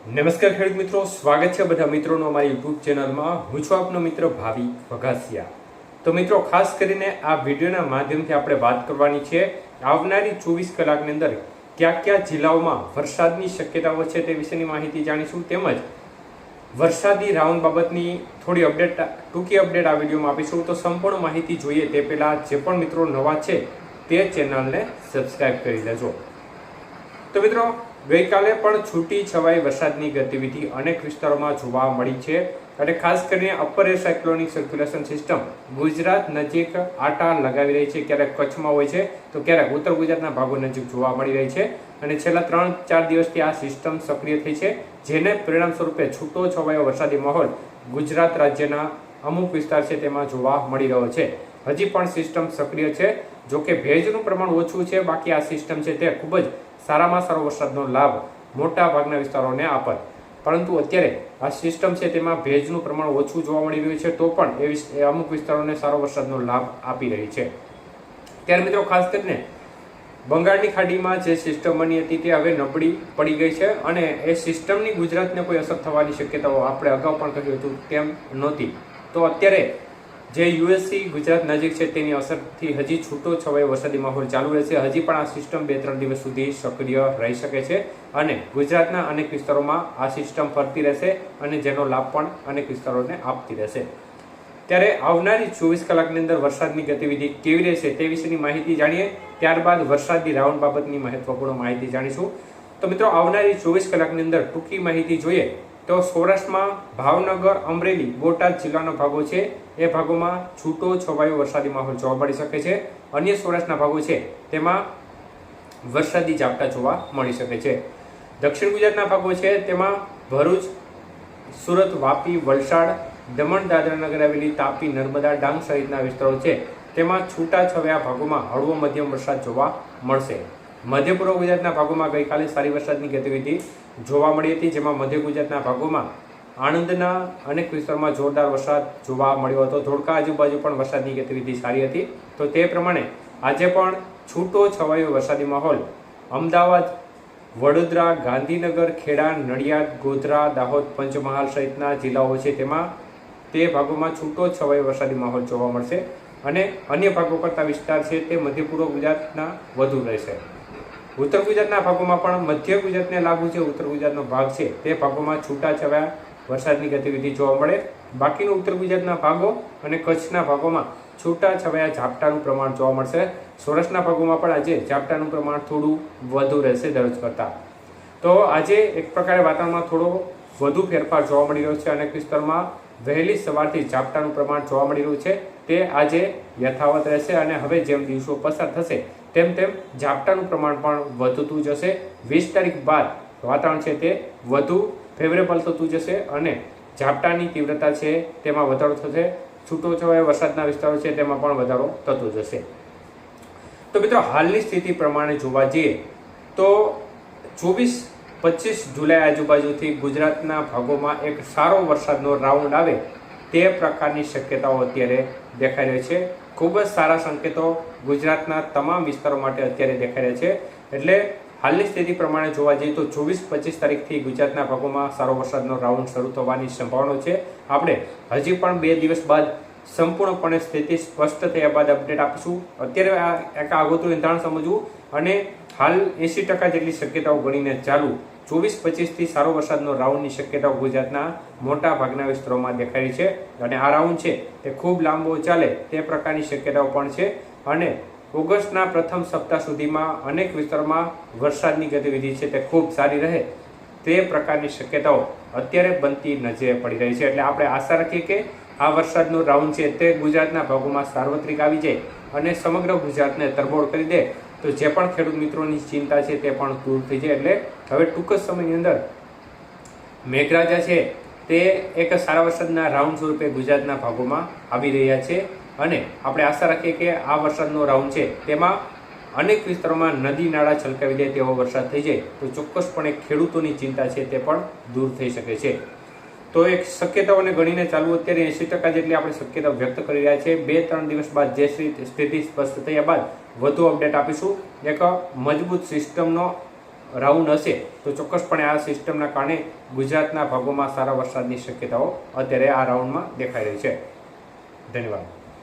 નમસ્કાર ખેડૂત મિત્રો, સ્વાગત છે બધા મિત્રોનો અમારી યુટ્યુબ ચેનલમાં. હું છું આપનો મિત્ર ભાવિ વઘાસિયા. તો મિત્રો, ખાસ કરીને આ વિડીયોના માધ્યમથી આપણે વાત કરવાની છે આવનારી 24 કલાકની અંદર કયા કયા જિલ્લાઓમાં વરસાદની શક્યતાઓ છે તે વિશેની માહિતી જાણીશું. તેમજ વરસાદી રાઉન્ડ બાબતની થોડી અપડેટ, ટૂંકી અપડેટ આ વિડીયોમાં આપીશું. તો સંપૂર્ણ માહિતી જોઈએ તે પહેલાં જે પણ મિત્રો નવા છે તે ચેનલને સબસ્ક્રાઈબ કરી લેજો. તો મિત્રો, ગઈકાલે પણ છૂટી છવાઈ વરસાદની ગતિવિધિ અનેક વિસ્તારોમાં જોવા મળી છે અને ખાસ કરીને upper air cyclonic circulation system Gujarat નજીક આટા લગાવી રહી છે. ક્યારેક કચ્છમાં હોય છે તો ક્યારેક ઉત્તર ગુજરાતના ભાગો નજીક જોવા મળી રહી છે અને છેલ્લા 3-4 દિવસથી આ સિસ્ટમ સક્રિય થઈ છે, જેને પરિણામ સ્વરૂપે છૂટો છવાયો વરસાદી માહોલ ગુજરાત રાજ્યના અમુક વિસ્તાર છે તેમાં જોવા મળી રહ્યો છે. હજી પણ સિસ્ટમ સક્રિય છે, જોકે ભેજનું પ્રમાણ ઓછું છે. બાકી આ સિસ્ટમ છે તે ખૂબ જ સારામાં સારો વરસાદનો લાભ મોટા ભાગના વિસ્તારોને આપત, પરંતુ અત્યારે આ સિસ્ટમ છે તેમાં ભેજનું પ્રમાણ ઓછું જોવા મળી રહ્યું છે, તો પણ એ અમુક વિસ્તારોને સારો વરસાદનો લાભ આપી રહી છે. ત્યારે મિત્રો, ખાસ કરીને બંગાળની ખાડીમાં જે સિસ્ટમ બની હતી તે હવે નબળી પડી ગઈ છે અને એ સિસ્ટમની ગુજરાતને કોઈ અસર થવાની શક્યતાઓ આપણે અગાઉ પણ કહ્યું હતું તેમ નહોતી. તો અત્યારે જે યુએસસી ગુજરાત નજીક છે તેની અસરથી હજી છૂટો છવાયો વરસાદી માહોલ ચાલુ રહેશે. હજી પણ આ સિસ્ટમ 2-3 દિવસ સુધી સક્રિય રહી શકે છે અને ગુજરાતના અનેક વિસ્તારોમાં આ સિસ્ટમ ફરતી રહેશે અને જેનો લાભ પણ અનેક વિસ્તારોને આપતી રહેશે. ત્યારે આવનારી 24 કલાકની અંદર વરસાદની ગતિવિધિ કેવી રહેશે તે વિશેની માહિતી જાણીએ. ત્યારબાદ વરસાદી રાઉન્ડ બાબતની મહત્વપૂર્ણ માહિતી જાણીશું. તો મિત્રો, આવનારી 24 કલાકની અંદર ટૂંકી માહિતી જોઈએ તો સૌરાષ્ટ્રમાં ભાવનગર, અમરેલી, બોટાદ જિલ્લાના ભાગો છે એ ભાગોમાં છૂટો છવાયો વરસાદી માહોલ જોવા મળી શકે છે. અન્ય સૌરાષ્ટ્રના ભાગો છે તેમાં વરસાદી ઝાપટા જોવા મળી શકે છે. દક્ષિણ ગુજરાતના ભાગો છે તેમાં ભરૂચ, સુરત, વાપી, વલસાડ, દમણ, દાદરા નગર હવેલી, તાપી, નર્મદા, ડાંગ સહિતના વિસ્તારો છે તેમાં છૂટા છવાયા ભાગોમાં હળવો મધ્યમ વરસાદ જોવા મળશે. મધ્ય પૂર્વ ગુજરાતના ભાગોમાં ગઈકાલે સારી વરસાદની ગતિવિધિ જોવા મળી હતી, જેમાં મધ્ય ગુજરાતના ભાગોમાં આણંદના અનેક વિસ્તારોમાં જોરદાર વરસાદ જોવા મળ્યો હતો. ધોળકા આજુબાજુ પણ વરસાદની ગતિવિધિ સારી હતી. તો તે પ્રમાણે આજે પણ છૂટો છવાયો વરસાદી માહોલ અમદાવાદ, વડોદરા, ગાંધીનગર, ખેડા, નડિયાદ, ગોધરા, દાહોદ, પંચમહાલ સહિતના જિલ્લાઓ છે તેમાં તે ભાગોમાં છૂટો છવાયો વરસાદી માહોલ જોવા મળશે અને અન્ય ભાગો કરતા વિસ્તાર છે તે મધ્ય પૂર્વ ગુજરાતના વધુ રહેશે. ઉત્તર ગુજરાતના ભાગોમાં પણ મધ્ય ગુજરાતને લાગુ છે ઉત્તર ગુજરાતનો ભાગ છે તે ભાગોમાં છૂટા છવાયા વરસાદની ગતિવિધિ જોવા મળે. બાકીનો ઉત્તર ગુજરાતના ભાગો અને કચ્છના ભાગોમાં છૂટા છવાયા ઝાપટાનું પ્રમાણ જોવા મળશે. સૌરાષ્ટ્રના ભાગોમાં પણ આજે ઝાપટાનું પ્રમાણ થોડું વધુ રહેશે દરરોજ કરતાં. તો આજે એક પ્રકારે વાતાવરણમાં થોડો વધુ ફેરફાર જોવા મળી રહ્યો છે. અનેક વિસ્તારમાં વહેલી સવારથી ઝાપટાનું પ્રમાણ જોવા મળી રહ્યું છે તે આજે યથાવત રહેશે અને હવે જેમ દિવસો પસાર થશે તેમ તેમ ઝાપટાનું પ્રમાણ પણ વધતું જશે. 20 તારીખ બાદ વાતાવરણ છે તે વધુ ફેવરેબલ થતું જશે અને ઝાપટાની તીવ્રતા છે તેમાં વધારો થશે. છૂટો છવાયો વરસાદના વિસ્તારો છે તેમાં પણ વધારો થતો જશે. તો મિત્રો, હાલની સ્થિતિ પ્રમાણે જોવા જઈએ તો 24-25 જુલાઈ આજુબાજુથી ગુજરાતના ભાગોમાં એક સારો વરસાદનો રાઉન્ડ આવે તે પ્રકારની શક્યતાઓ અત્યારે દેખાઈ રહી છે. ખૂબ જ સારા સંકેતો ગુજરાતના તમામ વિસ્તારો માટે અત્યારે દેખાઈ રહ્યા છે. એટલે હાલની સ્થિતિ પ્રમાણે જોવા જઈએ તો 24-25 તારીખથી ગુજરાતના ભાગોમાં સારો વરસાદનો રાઉન્ડ શરૂ થવાની સંભાવના છે. આપણે હજી પણ 2 દિવસ બાદ સંપૂર્ણપણે સ્થિતિ સ્પષ્ટ થયા બાદ અપડેટ આપીશું. અત્યારે આ એક આગોતરું એંધાણ સમજવું અને હાલ 80% જેટલી શક્યતાઓ ગણીને ચાલુ 24-25થી સારો વરસાદનો રાઉન્ડની શક્યતાઓ ગુજરાતના મોટા ભાગના વિસ્તારોમાં દેખાઈ છે અને આ રાઉન્ડ છે તે ખૂબ લાંબો ચાલે તે પ્રકારની શક્યતાઓ પણ છે અને ઓગસ્ટના પ્રથમ સપ્તાહ સુધીમાં અનેક વિસ્તારોમાં વરસાદની ગતિવિધિ છે તે ખૂબ સારી રહે તે પ્રકારની શક્યતાઓ અત્યારે બનતી નજરે પડી રહી છે. એટલે આપણે આશા રાખીએ કે આ વરસાદનો રાઉન્ડ છે તે ગુજરાતના ભાગોમાં સાર્વત્રિક આવી જાય અને સમગ્ર ગુજરાતને તરબોળ કરી દે તો જે પણ ખેડૂત મિત્રોની ચિંતા છે તે પણ દૂર થઈ જાય. એટલે હવે ટૂંક જ સમયની અંદર મેઘરાજા છે તે એક સારા વરસાદના રાઉન્ડ સ્વરૂપે ગુજરાતના ભાગોમાં આવી રહ્યા છે અને આપણે આશા રાખીએ કે આ વરસાદનો રાઉન્ડ છે તેમાં અનેક વિસ્તારોમાં નદી નાળા છલકાવી દે તેવો વરસાદ થઈ જાય તો ચોક્કસપણે ખેડૂતોની ચિંતા છે તે પણ દૂર થઈ શકે છે. તો એક શક્યતાઓને ગણીને ચાલુ અત્યારે 80% જેટલી આપણે શક્યતા વ્યક્ત કરી રહ્યા છે. 2-3 દિવસ બાદ જે સ્થિતિ સ્પષ્ટ થયા બાદ વધુ અપડેટ આપીશું. એક મજબૂત સિસ્ટમનો રાઉન્ડ હશે તો ચોક્કસપણે આ સિસ્ટમના કારણે ગુજરાતના ભાગોમાં સારા વરસાદની શક્યતાઓ અત્યારે આ રાઉન્ડમાં દેખાઈ રહી છે. ધન્યવાદ.